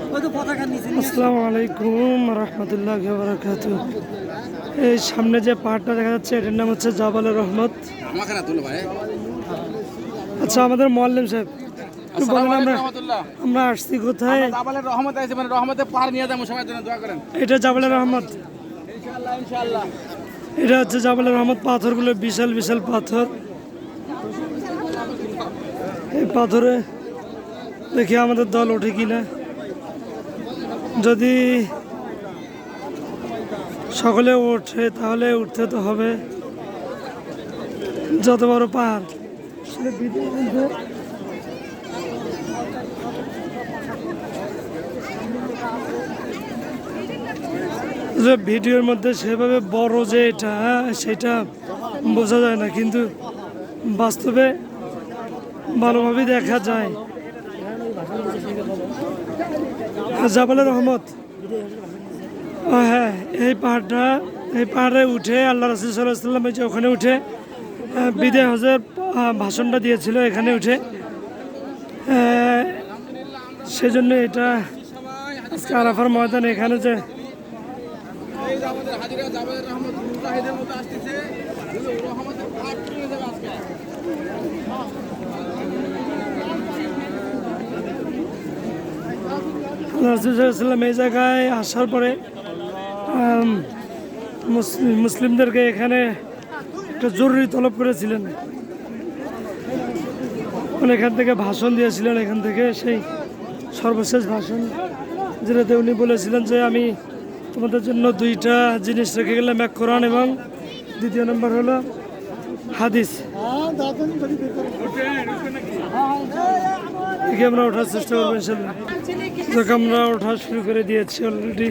আসসালামু আলাইকুম রহমতুল্লাহি ওয়া বারাকাতুহু। এই সামনে যে পাহাড়টা দেখা যাচ্ছে এটার নাম হচ্ছে জাবালে রহমত। আচ্ছা, আমাদের মুআল্লিম সাহেব একটু বলেন আমরা আসছি কোথায়? জাবালে রহমত আছে, মানে রহমতে পার নিয়ে যাবো, সবার জন্য দোয়া করেন। এটা জাবালে রহমত, ইনশাআল্লাহ ইনশাআল্লাহ। এটা হচ্ছে জাবালে রহমত। পাথরগুলো বিশাল বিশাল পাথর। এই পাথরে দেখি আমাদের দল ওঠে কিনা। যদি সকলে ওঠে তাহলে উঠতে তো হবে। যত বড় পাহাড় ভিডিওর মধ্যে সেভাবে বড় যে এটা সেটা বোঝা যায় না, কিন্তু বাস্তবে ভালোভাবে দেখা যায়। জাবালে রহমত, হ্যাঁ, এই পাহাড়ে উঠে আল্লাহ রাসূল সাল্লাল্লাহু আলাইহি ওয়াসাল্লাম যে ওখানে উঠে বিদায় হজের ভাষণটা দিয়েছিল এখানে উঠে। সেজন্য এটা আজকে আরাফার ময়দান, এখানে যে রাসূলুল্লাহ এই জায়গায় আসার পরে মুসলিমদেরকে এখানে একটা জরুরি তলব করেছিলেন। এখান থেকে ভাষণ দিয়েছিলেন, এখান থেকে সেই সর্বশেষ ভাষণ যেটাতে উনি বলেছিলেন যে আমি তোমাদের জন্য দুইটা জিনিস রেখে গেলাম, এক কোরআন এবং দ্বিতীয় নম্বর হলো হাদিস। আমরা ওঠার চেষ্টা করবো ইনশাল্লাহ। আমরা ওঠা শুরু করে দিয়েছি অলরেডি।